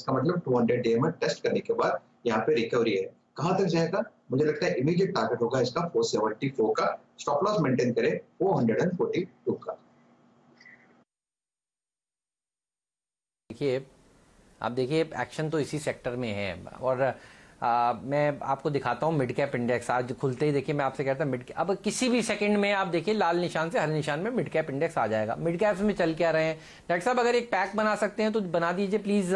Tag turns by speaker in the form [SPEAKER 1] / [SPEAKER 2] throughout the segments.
[SPEAKER 1] इसका मतलब 200 डे में टेस्ट करने के बाद यहाँ पे रिकवरी है। कहाँ तक जाएगा? मुझे लगता है इमीडिएट टारगेट होगा इसका 474 का, स्टॉप लॉस मेंटेन करे 442 का।
[SPEAKER 2] देखिए, आप देखिए एक्शन तो इसी सेक्टर में है और मैं आपको दिखाता हूँ मिड कैप इंडेक्स। आज खुलते ही देखिए मैं आपसे कहता हूँ मिड कैप, अब किसी भी सेकंड में आप देखिए लाल निशान से हरे निशान में मिड कैप इंडेक्स आ जाएगा। मिड कैप्स में चल क्या रहे हैं डॉक्टर साहब? अगर एक पैक बना सकते हैं तो बना दीजिए प्लीज।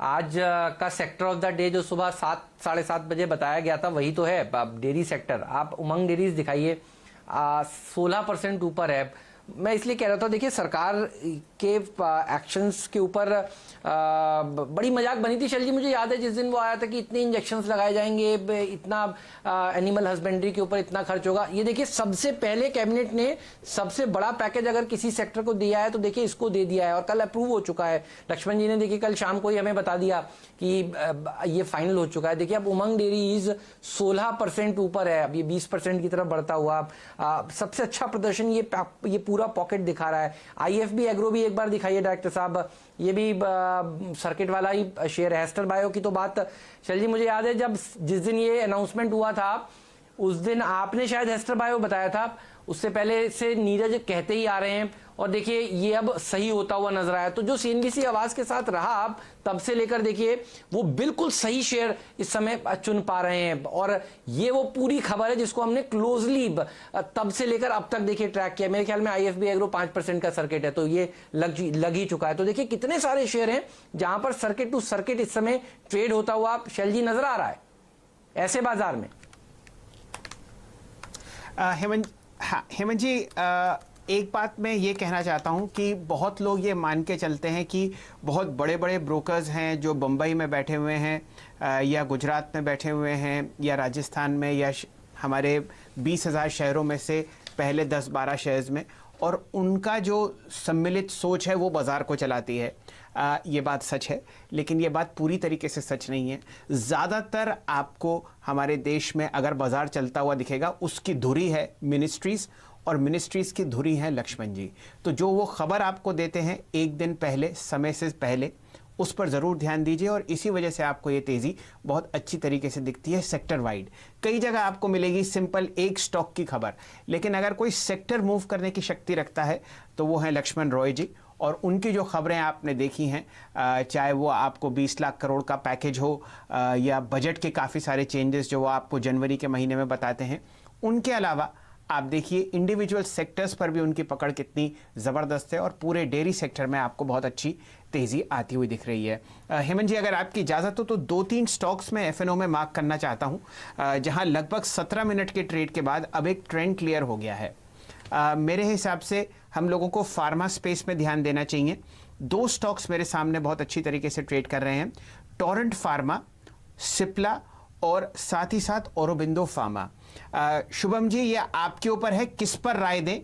[SPEAKER 2] आज का सेक्टर ऑफ द डे जो सुबह 7 साढ़े 7 बजे बताया गया था वही तो है डेयरी सेक्टर। आप उमंग डेयरीज दिखाइए 16% ऊपर है। मैं इसलिए कह रहा था, देखिए सरकार के एक्शंस के ऊपर बड़ी मजाक बनी थी शैल जी। मुझे याद है जिस दिन वो आया था कि इतने इंजेक्शंस लगाए जाएंगे, इतना एनिमल हस्बेंड्री के ऊपर इतना खर्च होगा। ये देखिए सबसे पहले कैबिनेट ने सबसे बड़ा पैकेज अगर किसी सेक्टर को दिया है तो देखिए इसको दे दिया है और कल अप्रूव हो चुका है। लक्ष्मण जी ने देखिए कल शाम को ही हमें बता दिया कि ये फाइनल हो चुका है। देखिए अब उमंग डेयरीज 16% ऊपर है, अब ये 20% की तरफ बढ़ता हुआ सबसे अच्छा प्रदर्शन ये पूरा पॉकेट दिखा रहा है। आईएफबी एग्रो भी एक बार दिखाइए डायरेक्टर साहब, ये भी सर्किट वाला ही शेयर है। एस्टर बायो की तो बात शैल जी मुझे याद है जब जिस दिन ये अनाउंसमेंट हुआ था उस दिन आपने शायद एस्टर बायो बताया था, उससे पहले से नीरज कहते ही आ रहे हैं और देखिए ये अब सही होता हुआ नजर आया। तो जो सीएनबीसी आवाज के साथ रहा आप तब से लेकर देखिए वो बिल्कुल सही शेयर इस समय चुन पा रहे हैं और ये वो पूरी खबर है जिसको हमने क्लोजली तब से लेकर अब तक देखिए ट्रैक किया। मेरे ख्याल में आईएफबी एग्रो 5% का सर्किट है तो ये लग ही चुका है। तो देखिए कितने सारे शेयर हैं जहां पर सर्किट टू सर्किट इस समय ट्रेड होता हुआ शैल जी नजर आ रहा है ऐसे बाजार में।
[SPEAKER 3] हेमंत जी, एक बात मैं ये कहना चाहता हूँ कि बहुत लोग ये मान के चलते हैं कि बहुत बड़े बड़े ब्रोकर्स हैं जो बम्बई में बैठे हुए हैं या गुजरात में बैठे हुए हैं या राजस्थान में या हमारे 20,000 शहरों में से पहले 10-12 शहर्स में, और उनका जो सम्मिलित सोच है वो बाज़ार को चलाती है। ये बात सच है, लेकिन ये बात पूरी तरीके से सच नहीं है। ज़्यादातर आपको हमारे देश में अगर बाज़ार चलता हुआ दिखेगा उसकी धुरी है मिनिस्ट्रीज़ और मिनिस्ट्रीज़ की धुरी है लक्ष्मण जी। तो जो वो खबर आपको देते हैं एक दिन पहले, समय से पहले, उस पर ज़रूर ध्यान दीजिए और इसी वजह से आपको ये तेज़ी बहुत अच्छी तरीके से दिखती है सेक्टर वाइड। कई जगह आपको मिलेगी सिंपल एक स्टॉक की खबर, लेकिन अगर कोई सेक्टर मूव करने की शक्ति रखता है तो वो है लक्ष्मण रॉय जी। और उनकी जो खबरें आपने देखी हैं, चाहे वो आपको 20 लाख करोड़ का पैकेज हो या बजट के काफ़ी सारे चेंजेस जो वो आपको जनवरी के महीने में बताते हैं, उनके अलावा आप देखिए इंडिविजुअल सेक्टर्स पर भी उनकी पकड़ कितनी ज़बरदस्त है और पूरे डेयरी सेक्टर में आपको बहुत अच्छी तेज़ी आती हुई दिख रही है। हेमंत जी, अगर आपकी इजाज़त हो तो 2-3 स्टॉक्स में एफएनओ में मार्क करना चाहता हूँ जहां लगभग 17 मिनट के ट्रेड के बाद अब एक ट्रेंड क्लियर हो गया है। मेरे हिसाब से हम लोगों को फार्मा स्पेस में ध्यान देना चाहिए। 2 स्टॉक्स मेरे सामने बहुत अच्छी तरीके से ट्रेड कर रहे हैं, टोरेंट फार्मा, सिप्ला और साथ ही साथ औरोबिंदो फार्मा। शुभम जी, ये आपके ऊपर है, किस पर राय दें?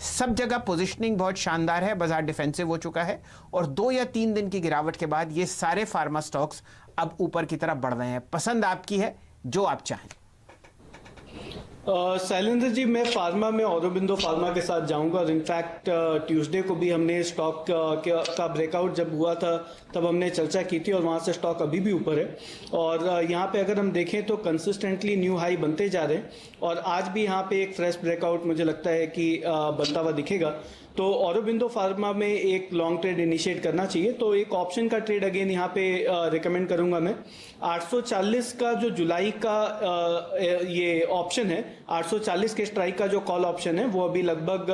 [SPEAKER 3] सब जगह पोजीशनिंग बहुत शानदार है, बाजार डिफेंसिव हो चुका है और 2 या 3 दिन की गिरावट के बाद ये सारे फार्मा स्टॉक्स अब ऊपर की तरफ बढ़ रहे हैं। पसंद आपकी है, जो आप चाहें।
[SPEAKER 4] शैलेंद्र जी, मैं फार्मा में औरोबिंदो फार्मा के साथ जाऊंगा और इनफैक्ट ट्यूसडे को भी हमने स्टॉक का ब्रेकआउट जब हुआ था तब हमने चर्चा की थी और वहां से स्टॉक अभी भी ऊपर है और यहाँ पे अगर हम देखें तो कंसिस्टेंटली न्यू हाई बनते जा रहे हैं और आज भी यहाँ पे एक फ्रेश ब्रेकआउट मुझे लगता है कि बनता हुआ दिखेगा। तो औरोबिंदो फार्मा में एक लॉन्ग ट्रेड इनिशिएट करना चाहिए। तो एक ऑप्शन का ट्रेड अगेन यहाँ पे रिकमेंड करूंगा मैं। 840 का जो जुलाई का ये ऑप्शन है, 840 के स्ट्राइक का जो कॉल ऑप्शन है वो अभी लगभग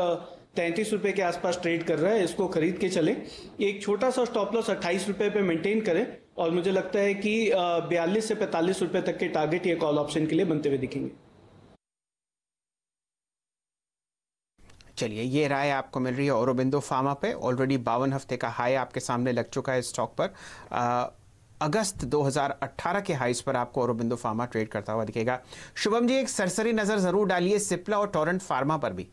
[SPEAKER 4] 33 रुपए के आसपास ट्रेड कर रहा है। इसको खरीद के चलें। एक छोटा सा स्टॉप लॉस 28 रुपए पे मेंटेन करें और मुझे लगता है कि 42 से 45 रुपए तक के टारगेट ये कॉल ऑप्शन के लिए बनते हुए दिखेंगे।
[SPEAKER 3] चलिए, ये राय आपको मिल रही है औरोबिंदो फार्मा पे। ऑलरेडी 52 हफ्ते का हाई आपके सामने लग चुका है स्टॉक पर। अगस्त 2018 के हाइस पर आपको औरोबिंदो फार्मा ट्रेड करता हुआ दिखेगा। शुभम जी, एक सरसरी नजर जरूर डालिए सिप्ला और टोरेंट फार्मा पर भी।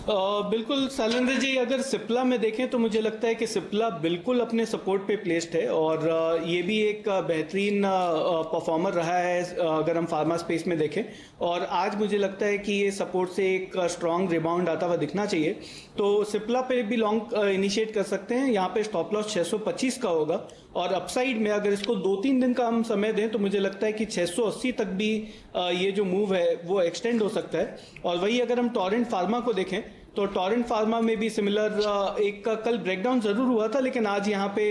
[SPEAKER 4] बिल्कुल शैलेंद्र जी, अगर सिप्ला में देखें तो मुझे लगता है कि सिप्ला बिल्कुल अपने सपोर्ट पे प्लेस्ड है और ये भी एक बेहतरीन परफॉर्मर रहा है अगर हम फार्मा स्पेस में देखें। और आज मुझे लगता है कि ये सपोर्ट से एक स्ट्रॉन्ग रिबाउंड आता हुआ दिखना चाहिए, तो सिप्ला पे भी लॉन्ग इनिशिएट कर सकते हैं। यहाँ पे स्टॉप लॉस 625 का होगा और अपसाइड में अगर इसको 2-3 दिन का हम समय दें तो मुझे लगता है कि 680 तक भी ये जो मूव है वो एक्सटेंड हो सकता है। और वही अगर हम टोरेंट फार्मा को देखें तो टोरेंट फार्मा में भी सिमिलर एक का कल ब्रेकडाउन जरूर हुआ था, लेकिन आज यहाँ पे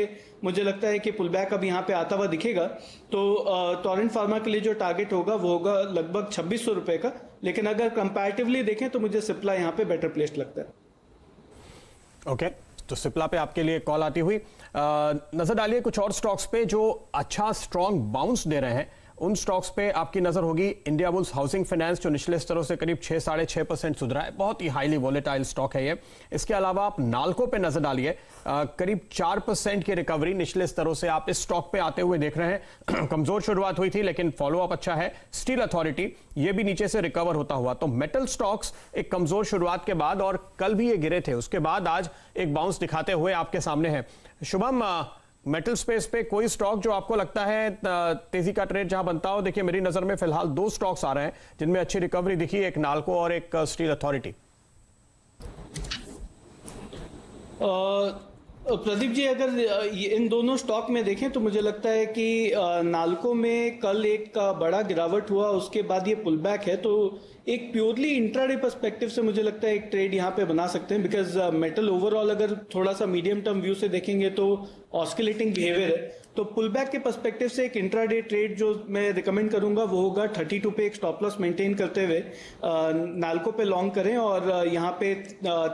[SPEAKER 4] मुझे लगता है कि पुल बैक अब यहाँ पे आता हुआ दिखेगा। तो टोरेंट फार्मा के लिए जो टारगेट होगा वो होगा लगभग 2600 रुपए का, लेकिन अगर कंपैरेटिवली देखें तो मुझे सिप्ला यहाँ पे बेटर प्लेस्ड लगता है।
[SPEAKER 5] ओके, तो सिप्ला पे आपके लिए कॉल आती हुई नजर डालिए कुछ और स्टॉक्स पे जो अच्छा स्ट्रॉन्ग बाउंस दे रहे हैं। उन स्टॉक्स पे आपकी नजर होगी इंडिया बुल्स हाउसिंग फाइनेंस, जो निचले स्तरों से करीब 6-6.5% सुधरा है, बहुत ही हाईली वोलेटाइल स्टॉक है ये। इसके अलावा आप नाल्को पे नजर डालिए, करीब 4% की रिकवरी निचले स्तरों से आप इस स्टॉक पे आते हुए देख रहे हैं। कमजोर शुरुआत हुई थी लेकिन फॉलोअप अच्छा है। स्टील अथॉरिटी ये भी नीचे से रिकवर होता हुआ, तो मेटल स्टॉक्स एक कमजोर शुरुआत के बाद, और कल भी ये गिरे थे, उसके बाद आज एक बाउंस दिखाते हुए आपके सामने है। शुभम, मेटल स्पेस पे कोई स्टॉक जो आपको लगता है तेजी का ट्रेड जहां बनता हो? देखिए मेरी नजर में फिलहाल 2 स्टॉक्स आ रहे हैं जिनमें अच्छी रिकवरी दिखी, एक नाल्को और एक स्टील अथॉरिटी।
[SPEAKER 4] प्रदीप जी, अगर इन दोनों स्टॉक में देखें तो मुझे लगता है कि नाल्को में कल एक बड़ा गिरावट हुआ, उसके बाद ये पुल बैक है, तो एक प्योरली इंट्राडे पर्सपेक्टिव से मुझे लगता है एक ट्रेड यहाँ पे बना सकते हैं। बिकॉज मेटल ओवरऑल अगर थोड़ा सा मीडियम टर्म व्यू से देखेंगे तो ऑस्किलेटिंग बिहेवियर है, तो पुल बैक के पर्सपेक्टिव से एक इंट्राडे ट्रेड जो मैं रिकमेंड करूंगा वो होगा 32 पे एक स्टॉप लॉस मेंटेन करते हुए नाल्को पे लॉन्ग करें, और यहाँ पे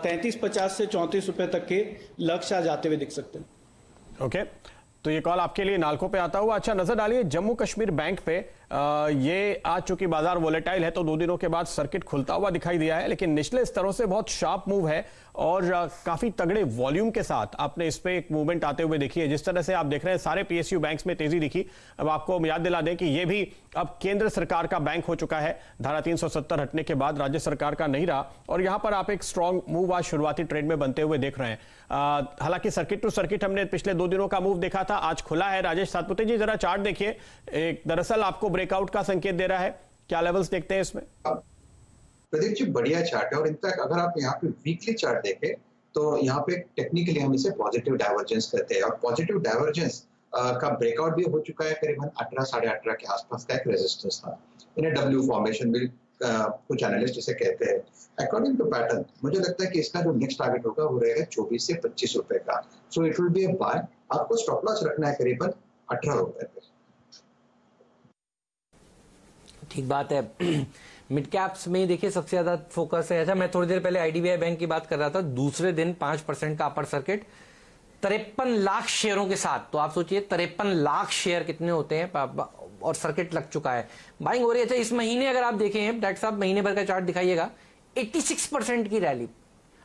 [SPEAKER 4] 33.50 से 34 रुपए तक के लक्ष्य आ जाते हुए दिख सकते हैं।
[SPEAKER 5] ओके, तो ये कॉल आपके लिए नाल्को पे आता हुआ। अच्छा, नजर डालिए जम्मू कश्मीर बैंक पे, ये आज चूंकि बाजार वोलेटाइल है तो 2 दिनों के बाद सर्किट खुलता हुआ दिखाई दिया है, लेकिन निचले स्तरों से बहुत शार्प मूव है और काफी तगड़े वॉल्यूम के साथ आपने इस पे एक मूवमेंट आते हुए देखी है। जिस तरह से आप देख रहे हैं सारे पीएसयू बैंक्स में तेजी दिखी। अब आपको याद दिला दें कि ये भी अब केंद्र सरकार का बैंक हो चुका है, धारा 370 हटने के बाद राज्य सरकार का नहीं रहा, और यहां पर आप एक स्ट्रॉन्ग मूव आज शुरुआती ट्रेड में बनते हुए देख रहे हैं। हालांकि सर्किट टू सर्किट हमने पिछले 2 दिनों का मूव देखा था, आज खुला है। राजेश सातपुते जी, जरा चार्ट देखिए, एक दरअसल आपको ब्रेकआउट का संकेत दे रहा है, क्या लेवल्स देखते हैं इसमें?
[SPEAKER 1] प्रदीप जी, बढ़िया चार्ट है, और इनफैक्ट अगर आप यहाँ पे वीकली चार्ट देखें तो यहाँ पे टेक्निकली हम इसे पॉजिटिव डाइवर्जेंस कहते हैं, और पॉजिटिव डाइवर्जेंस का ब्रेकआउट भी हो चुका है। करीबन 18-18.5 के आसपास का एक रेजिस्टेंस था। इन्हें डब्ल्यू फॉर्मेशन भी कुछ एनालिस्ट इसे कहते हैं। अकॉर्डिंग टू पैटर्न मुझे लगता है कि इसका जो नेक्स्ट टारगेट होगा वो रहेगा 24 से 25 रुपए का। So it will be a buy. आपको स्टॉप लॉस रखना है करीबन 18 रुपए पे।
[SPEAKER 2] ठीक बात है। मिड कैप्स में देखिए सबसे ज्यादा फोकस है। अच्छा, मैं थोड़ी देर पहले आईडीबीआई बैंक की बात कर रहा था, दूसरे दिन 5% का अपर सर्किट 53 लाख शेयरों के साथ। तो आप सोचिए 53 लाख शेयर कितने होते हैं, और सर्किट लग चुका है, बाइंग हो रही है। अच्छा, इस महीने अगर आप देखें डॉक्टर साहब, महीने भर का चार्ट दिखाइएगा, 86% की रैली।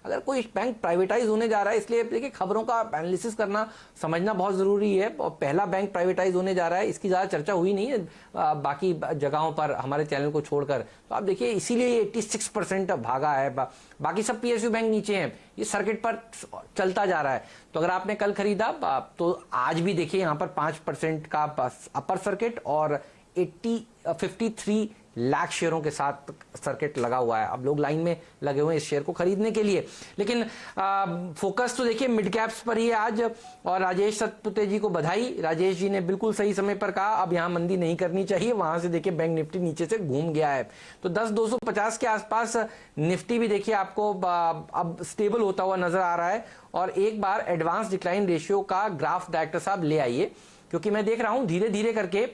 [SPEAKER 2] अगर कोई बैंक प्राइवेटाइज होने जा रहा है, इसलिए देखिए खबरों का एनालिसिस करना समझना बहुत जरूरी है। और पहला बैंक प्राइवेटाइज होने जा रहा है, इसकी ज्यादा चर्चा हुई नहीं है बाकी जगहों पर हमारे चैनल को छोड़कर। तो आप देखिए इसीलिए 86% भागा है। बाकी सब पीएसयू बैंक नीचे हैं, ये सर्किट पर चलता जा रहा है। तो अगर आपने कल खरीदा तो आज भी देखिए यहाँ पर 5% का अपर सर्किट और 53 लाख शेयरों के साथ सर्किट लगा हुआ है। अब लोग लाइन में लगे हुए हैं इस शेयर को खरीदने के लिए। लेकिन फोकस तो देखिए मिड कैप्स पर ही है आज। और राजेश सतपुते जी को बधाई, राजेश जी ने बिल्कुल सही समय पर कहा अब यहां मंदी नहीं करनी चाहिए। वहां से देखिए बैंक निफ्टी नीचे से घूम गया है, तो 10,250 के आसपास निफ्टी भी देखिए आपको अब स्टेबल होता हुआ नजर आ रहा है। और एक बार एडवांस डिक्लाइन रेशियो का ग्राफ डायरेक्टर साहब ले आइए, क्योंकि मैं देख रहा हूं धीरे धीरे करके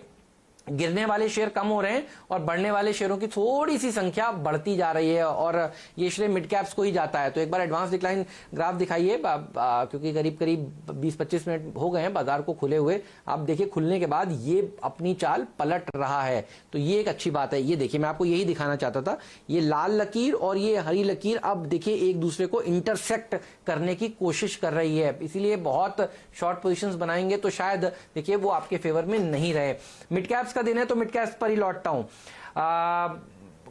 [SPEAKER 2] गिरने वाले शेयर कम हो रहे हैं और बढ़ने वाले शेयरों की थोड़ी सी संख्या बढ़ती जा रही है, और ये श्रेय मिड कैप्स को ही जाता है। तो एक बार एडवांस डिक्लाइन ग्राफ दिखाइए, क्योंकि करीब करीब 20-25 मिनट हो गए हैं बाजार को खुले हुए। आप देखिए खुलने के बाद ये अपनी चाल पलट रहा है, तो ये एक अच्छी बात है। ये देखिए मैं आपको यही दिखाना चाहता था, ये लाल लकीर और ये हरी लकीर अब देखिए एक दूसरे को इंटरसेक्ट करने की कोशिश कर रही है। इसीलिए बहुत शॉर्ट पोजीशंस बनाएंगे तो शायद देखिए वो आपके फेवर में नहीं रहे। मिड कैप्स का दिन है तो मिड कैप्स पर ही लौटता हूं।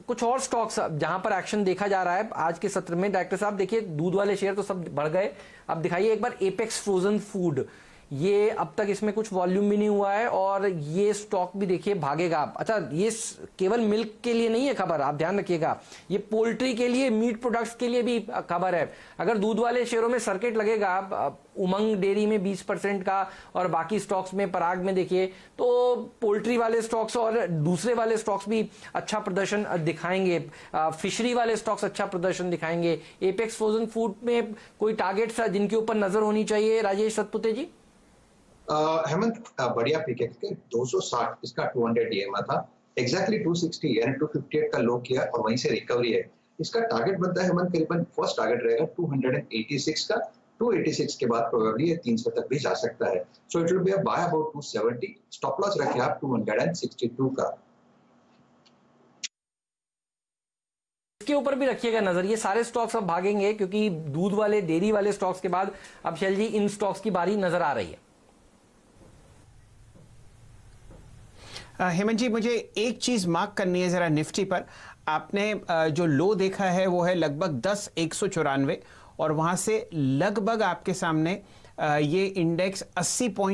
[SPEAKER 2] कुछ और स्टॉक्स जहां पर एक्शन देखा जा रहा है आज के सत्र में। डायरेक्टर साहब देखिए, दूध वाले शेयर तो सब बढ़ गए, अब दिखाइए एक बार एपेक्स फ्रोजन फूड, ये अब तक इसमें कुछ वॉल्यूम भी नहीं हुआ है और ये स्टॉक भी देखिए भागेगा। अच्छा, ये केवल मिल्क के लिए नहीं है खबर, आप ध्यान रखिएगा, ये पोल्ट्री के लिए, मीट प्रोडक्ट्स के लिए भी खबर है। अगर दूध वाले शेयरों में सर्किट लगेगा, उमंग डेयरी में 20% का और बाकी स्टॉक्स में, पराग में देखिए, तो पोल्ट्री वाले स्टॉक्स और दूसरे वाले स्टॉक्स भी अच्छा प्रदर्शन दिखाएंगे, फिशरी वाले स्टॉक्स अच्छा प्रदर्शन दिखाएंगे। एपेक्स फ्रोजन फूड में कोई टारगेट्स जिनके ऊपर नजर होनी चाहिए, राजेश सतपुते जी?
[SPEAKER 1] हेमंत, बढ़िया पिक है। 260 इसका 200 EMA था, एग्जैक्टली 260 यानी 258 का लो किया और वहीं से रिकवरी है। इसका टारगेट बनता है हेमंत, करीबन फर्स्ट टारगेट रहेगा 286 का। 286 के बाद प्रोबेबली ये 300 तक भी जा सकता है। सो it will be a by about 270, stop loss रखिए आप 262 का।
[SPEAKER 2] इसके ऊपर भी रखिएगा नजर, ये सारे स्टॉक्स अब भागेंगे क्योंकि दूध वाले, डेयरी वाले स्टॉक्स के बाद अब शैल जी इन स्टॉक्स की बारी नजर आ रही है।
[SPEAKER 3] हेमंत जी, मुझे एक चीज मार्क करनी है जरा निफ्टी पर। आपने जो लो देखा है वो है लगभग 10,194 और वहां से लगभग आपके सामने ये इंडेक्स 80 पॉइंट